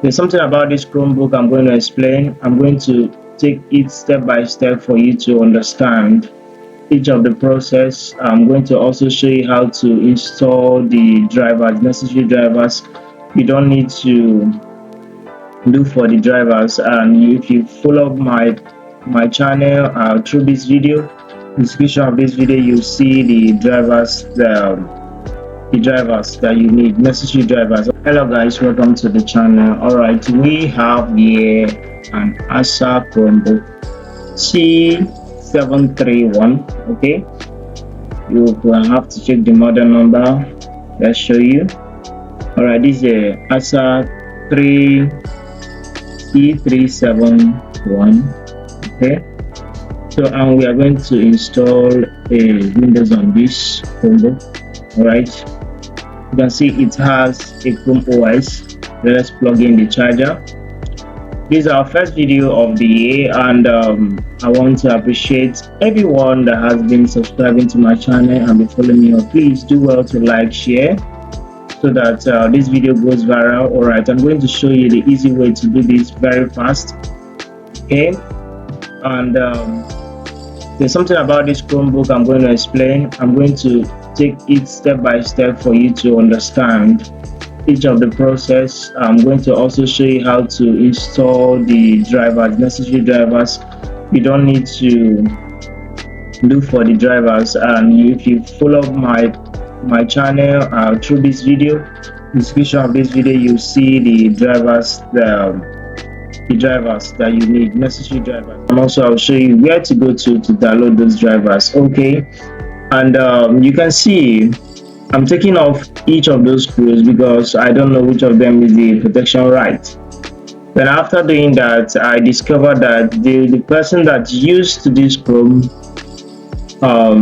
There's something about this Chromebook I'm going to explain. I'm going to take it step by step for you to understand each of the process. I'm going to also show you how to install the drivers, necessary drivers. You don't need to look for the drivers, and if you follow my channel through this video, in the description of this video, you'll see the drivers that you need, necessary drivers. Hello guys, welcome to the channel. All right, we have here an Acer Chromebook C731. okay, you will have to check the model number. Let's show you. All right, this is a Acer C371. okay, so and we are going to install a Windows on this Chromebook. All right, you can see it has a chromeOS. Let's plug in the charger. This is our first video of the year, and I want to appreciate everyone that has been subscribing to my channel and be following me up. Please do well to like, share, so that this video goes viral. All right, I'm going to show you the easy way to do this very fast. Okay, and there's something about this Chromebook I'm going to explain. I'm going to take it step by step for you to understand each of the process. I'm going to also show you how to install the drivers, necessary drivers. You don't need to look for the drivers, and if you follow my channel through this video, in the description of this video, you'll see the drivers that you need, necessary drivers, and also I'll show you where to go to download those drivers. Okay, and you can see I'm taking off each of those screws because I don't know which of them is the protection right. Then after doing that, I discovered that the person that used this Chrome, I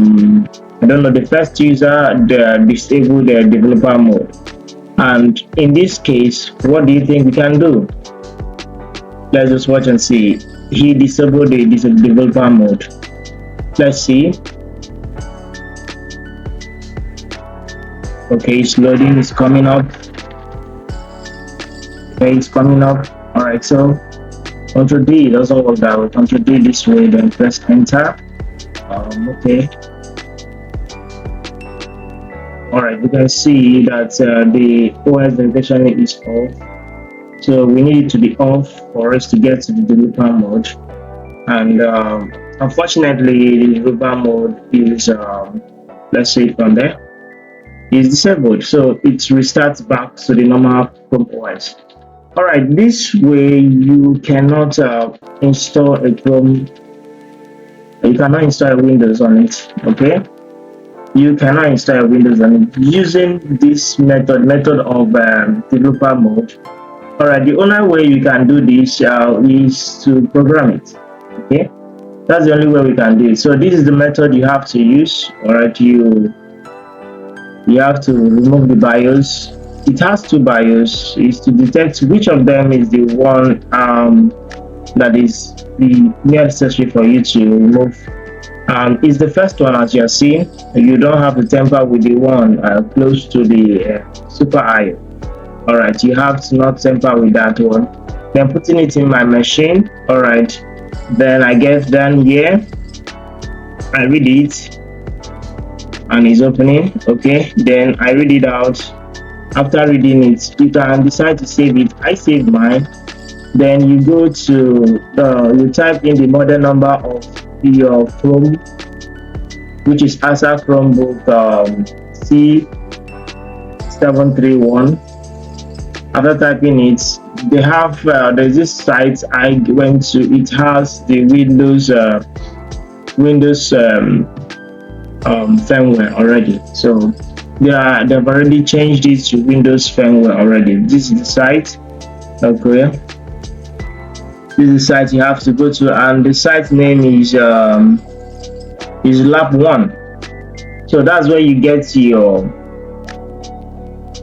don't know, the first user, they disabled their developer mode. And in this case, what do you think we can do? Let's just watch and see. He disabled the developer mode. Let's see. Okay, it's loading, it's coming up. Okay, it's coming up. All right, so Ctrl D doesn't work that way. Ctrl D this way, then press enter. Okay. All right, you can see that the OS verification is off. So we need it to be off for us to get to the developer mode. And unfortunately, the developer mode is, let's see it from there, is disabled, so it restarts back to the normal Chrome OS. All right, this way you cannot install a Chrome, you cannot install a Windows on it. Okay, you cannot install a Windows on it using this method of developer mode. All right, the only way you can do this is to program it. Okay, that's the only way we can do it. So this is the method you have to use. All right, you have to remove the BIOS. It has two BIOS. Is to detect which of them is the one that is the necessary for you to remove. It's the first one, as you are seeing. You don't have to tamper with the one close to the Super IO. All right, you have to not tamper with that one. Then putting it in my machine. All right, then I get done here. I read it, and it's opening. Okay, then I read it out. After reading it, you can decide to save it. I saved mine. Then you go to you type in the model number of your Chrome, which is Acer Chromebook C731. After typing it, they have there's this site I went to. It has the Windows firmware already, so they've already changed it to Windows firmware already. This is the site. Okay, this is the site you have to go to, and the site name is Lab1. So that's where you get your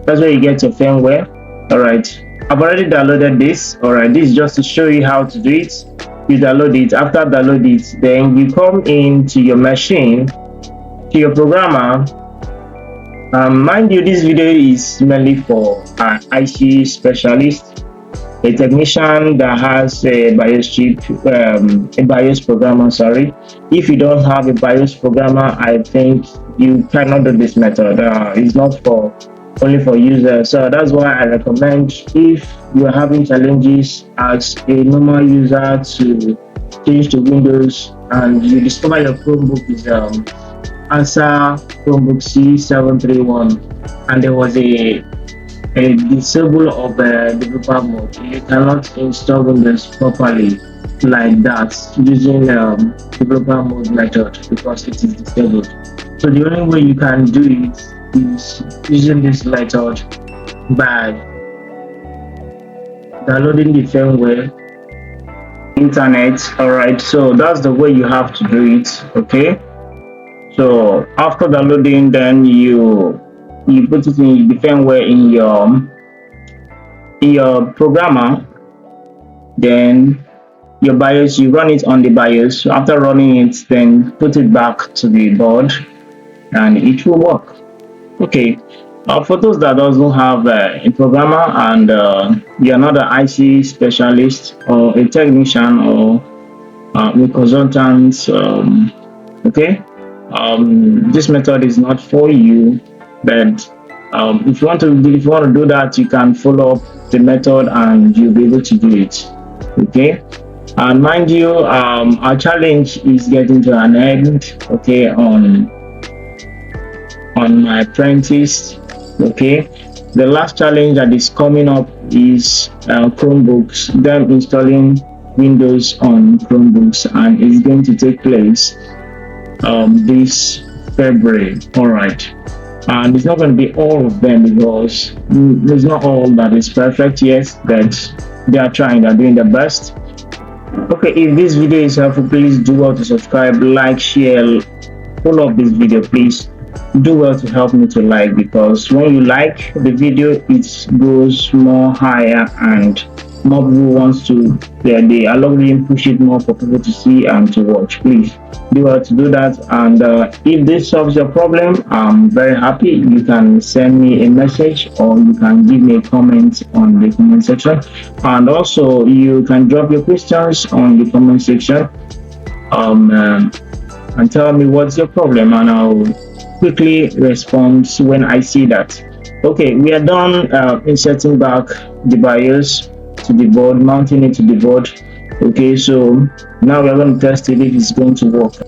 firmware. All right, I've already downloaded this. All right, this is just to show you how to do it. You download it. After download it, then you come into your machine, to your programmer. Mind you, this video is mainly for an IT specialist. a technician that has a BIOS chip, a BIOS programmer, sorry. If you don't have a BIOS programmer, I think you cannot do this method. It's not for only for users. So that's why I recommend, if you are having challenges as a normal user to change to Windows and you discover your Chromebook is Acer Chromebook C731 and there was a disable of developer mode. You cannot install Windows properly like that using developer mode method because it is disabled. So the only way you can do it is using this method by downloading the firmware internet. All right, so that's the way you have to do it. Okay, so after downloading, then you put it in the firmware in your programmer, then your BIOS, you run it on the BIOS. So after running it, then put it back to the board and it will work. Okay, for those that doesn't have a programmer and you're not an IC specialist or a technician or a consultant, okay, this method is not for you. But if you want to do that, you can follow up the method and you'll be able to do it. Okay, and mind you, our challenge is getting to an end. Okay, on my apprentice. Okay, the last challenge that is coming up is Chromebooks, them installing Windows on Chromebooks, and it's going to take place this February. All right, and it's not going to be all of them because it's not all that is perfect yet, but they are trying, they're doing their best. Okay, if this video is helpful, please do well to subscribe, like, share, follow up this video. Please do well to help me to like, because when you like the video, it goes more higher and more people wants to, they algorithm push it more for people to see and to watch. Please do well to do that. And if this solves your problem, I'm very happy. You can send me a message or you can give me a comment on the comment section, and also you can drop your questions on the comment section and tell me what's your problem, and I'll quickly respond when I see that. Okay, we are done inserting back the BIOS to the board, mounting it to the board. Okay, so now we're going to test it if it's going to work.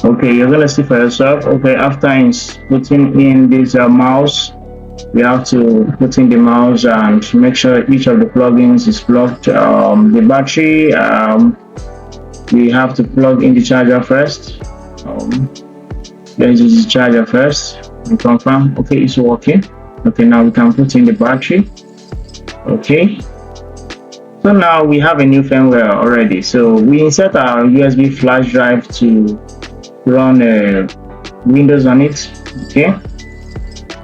Okay, you're going to see for yourself. Okay, after putting in this mouse, we have to put in the mouse and make sure each of the plugins is plugged. The battery, we have to plug in the charger first. Let's use the charger first and confirm. Okay, it's working. Okay, now we can put in the battery. Okay, so now we have a new firmware already. So we insert our USB flash drive to run Windows on it. Okay,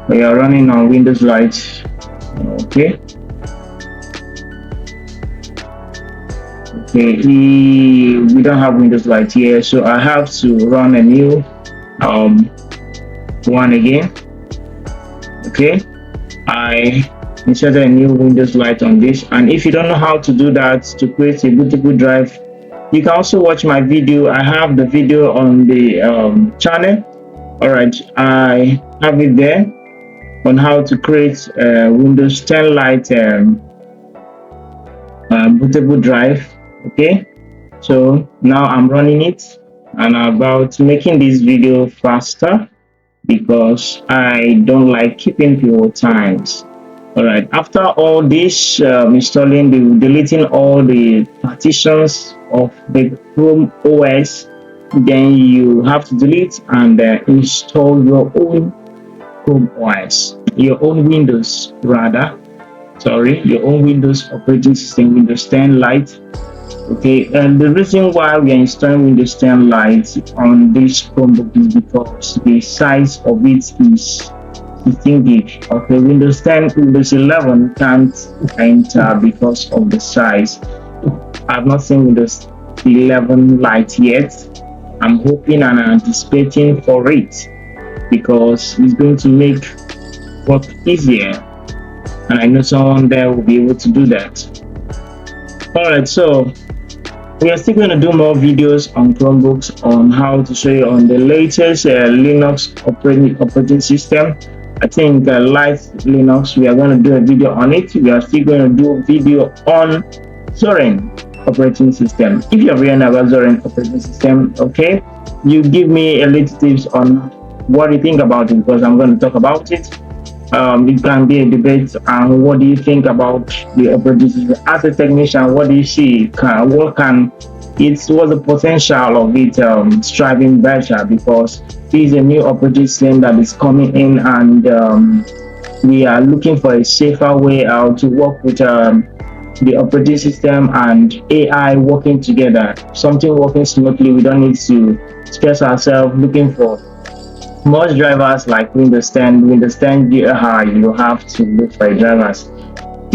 we are running on Windows Lite. Okay, we don't have Windows Lite here, so I have to run a new one again. Okay, I inserted a new Windows Lite on this, and if you don't know how to do that to create a bootable drive, you can also watch my video. I have the video on the channel. All right, I have it there on how to create Windows 10 Lite bootable drive. Okay, so now I'm running it and about making this video faster because I don't like keeping people times. All right, after all this installing, deleting all the partitions of the Chrome OS, then you have to delete and install your own Chrome OS, your own Windows rather, sorry, your own Windows operating system, Windows 10 Lite. Okay, and the reason why we are installing Windows 10 Lite on this Chromebook is because the size of it is 16 gig. Okay, Windows 10, Windows 11 can't enter because of the size. I've not seen Windows 11 Lite yet. I'm hoping and anticipating for it because it's going to make work easier, and I know someone there will be able to do that. All right, so we are still going to do more videos on Chromebooks on how to show you on the latest Linux operating system. I think Lite Linux, we are going to do a video on it. We are still going to do a video on Zorin operating system. If you're reading about Zorin operating system, okay, you give me a little tips on what you think about it, because I'm going to talk about it. It can be a debate. And what do you think about the operating system as a technician? What do you see? What's the potential of it striving better? Because this is a new operating system that is coming in, and we are looking for a safer way out to work with the operating system and AI working together. Something working smoothly. We don't need to stress ourselves looking for most drivers like Windows 10. Windows 10, you have to look for drivers.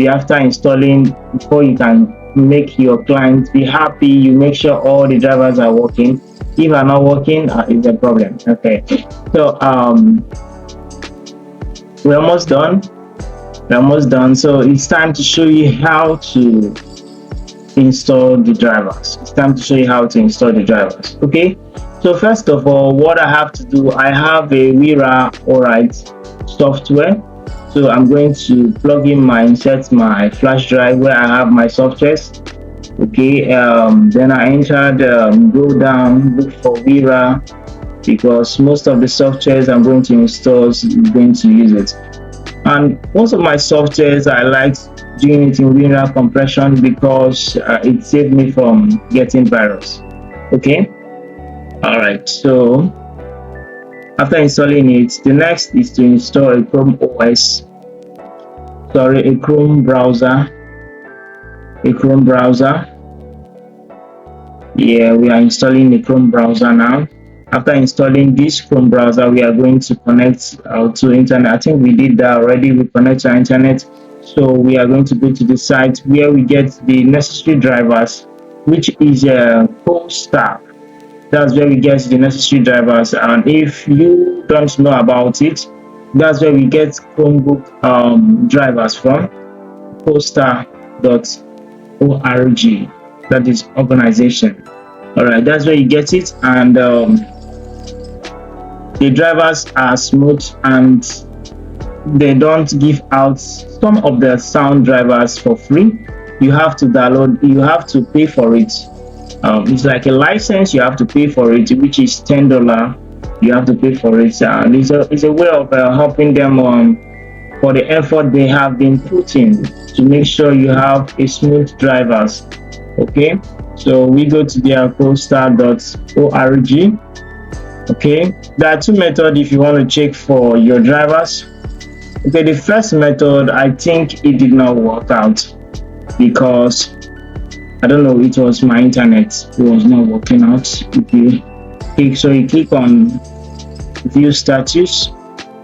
After installing, before you can make your client be happy, you make sure all the drivers are working. If are not working, it's a problem. Okay, so we're almost done. So it's time to show you how to install the drivers. Okay, so first of all, what I have to do, I have a Wira Alright software. So I'm going to insert my flash drive where I have my softwares. Okay, then I entered, go down, look for Wira, because most of the softwares I'm going to install is going to use it. And most of my softwares, I like doing it in Wira compression because it saved me from getting virus. Okay, all right, so after installing it, the next is to install a Chrome browser. Yeah, we are installing the Chrome browser now. After installing this Chrome browser, we are going to connect to internet. I think we did that already. We connect to internet. So we are going to go to the site where we get the necessary drivers, which is CoStar. That's where we get the necessary drivers. And if you don't know about it, that's where we get Chromebook drivers from, CoStar.org. That is organization. All right, that's where you get it. And the drivers are smooth, and they don't give out some of the sound drivers for free. You have to download, you have to pay for it. It's like a license, you have to pay for it, which is $10. You have to pay for it, and it's a way of helping them for the effort they have been putting to make sure you have a smooth drivers. Okay, so we go to their CoStar.org. Okay, there are two methods if you want to check for your drivers. Okay, the first method, I think it did not work out because I don't know, it was my internet, it was not working out. You click on view status.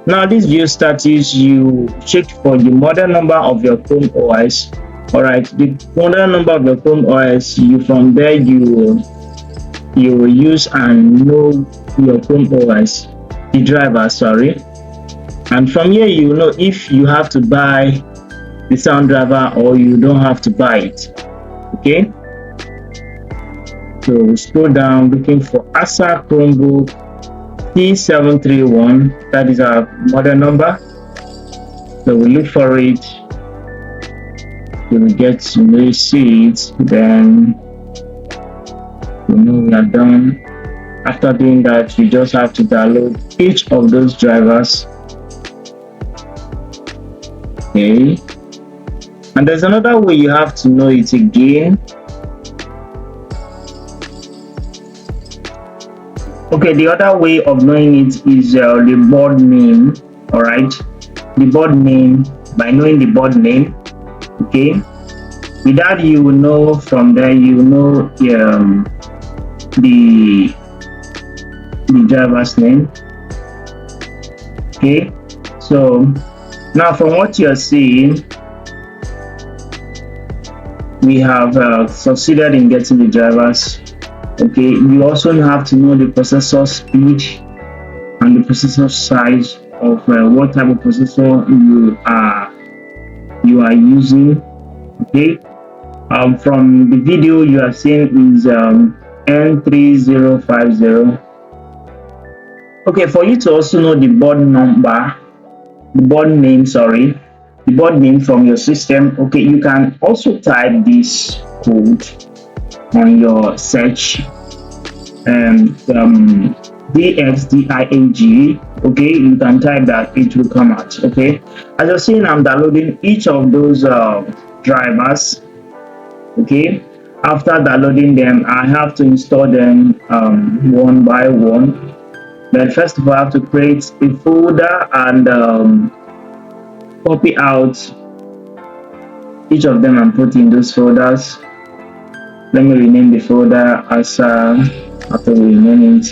Now this view status, you check for the model number of your Chrome OS. All right, the model number of your Chrome OS, from there you will use and know your Chrome OS, the driver, sorry. And from here you know if you have to buy the sound driver or you don't have to buy it. Okay, so we scroll down looking for Acer Chromebook C731. That is our model number. So we look for it, we get to see it, then we know we are done. After doing that, you just have to download each of those drivers. Okay, and there's another way you have to know it again. Okay, the other way of knowing it is the board name. All right, the board name, by knowing the board name. Okay, with that you will know, from there you will know the driver's name. Okay, so now from what you're seeing, we have succeeded in getting the drivers. Okay, you also have to know the processor speed and the processor size of what type of processor you are using. Okay, From the video you are seeing is N3050. Okay, for you to also know the board number, the board name, sorry, the board name from your system, okay, you can also type this code on your search DXDIAG. Okay, you can type that, it will come out. Okay, as you're seeing, I'm downloading each of those drivers. Okay, after downloading them, I have to install them one by one. Then first of all, I have to create a folder and copy out each of them and put in those folders. Let me rename the folder Acer, after we rename it,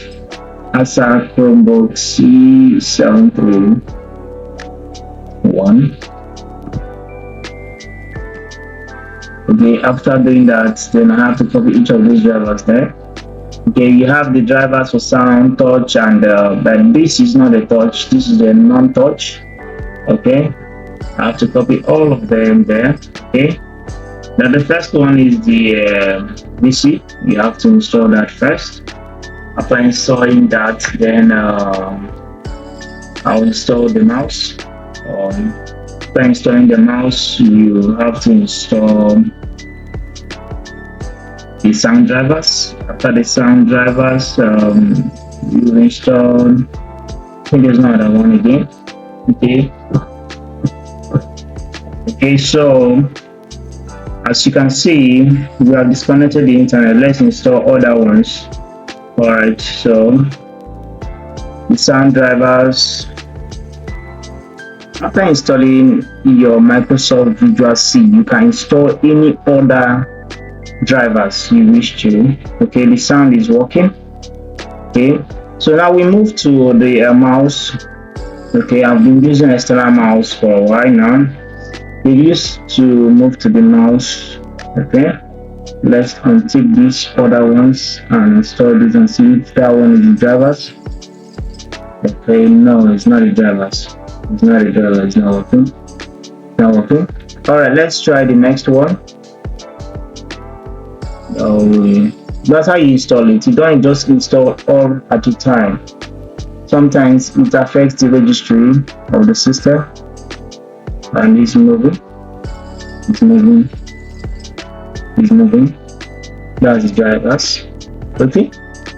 Acer Chromebook C731. Okay, after doing that, then I have to copy each of these drivers there. Okay, you have the drivers for sound, touch, and but this is not a touch, this is a non-touch. Okay, I have to copy all of them there. Okay, now the first one is the VC. You have to install that first. After installing that, then I'll install the mouse. After installing the mouse, you have to install the sound drivers. After the sound drivers, you install, I think there's no other one again. Okay, so as you can see, we have disconnected the internet. Let's install other ones. Alright, so the sound drivers. After installing your Microsoft Visual C, you can install any other drivers you wish to. Okay, the sound is working. Okay, so now we move to the mouse. Okay, I've been using external mouse for a while now. We used to move to the mouse. Okay, let's untick these other ones and install this and see if that one is the drivers. Okay, no, it's not the drivers. It's not the driver. It's not working. Not working. All right, let's try the next one. That's how you install it. You don't just install all at a time. Sometimes it affects the registry of the system. And it's moving. It's moving. It's moving. That's the drivers. Okay.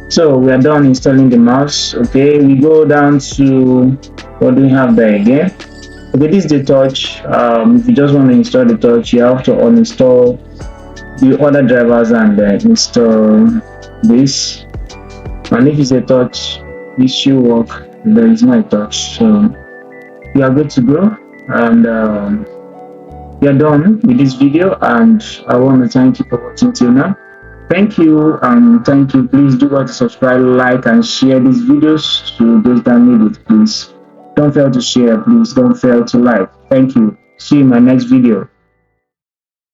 So we are done installing the mouse. Okay, we go down to what do we have there again? Okay, this is the touch. If you just want to install the touch, you have to uninstall the other drivers and install this. And if it's a touch, this should work. There is no touch, so we are good to go. And we are done with this video, and I want to thank you for watching till now. Thank you, and thank you. Please do want to subscribe, like, and share these videos to those that need it. Please don't fail to share. Please don't fail to like. Thank you. See you in my next video.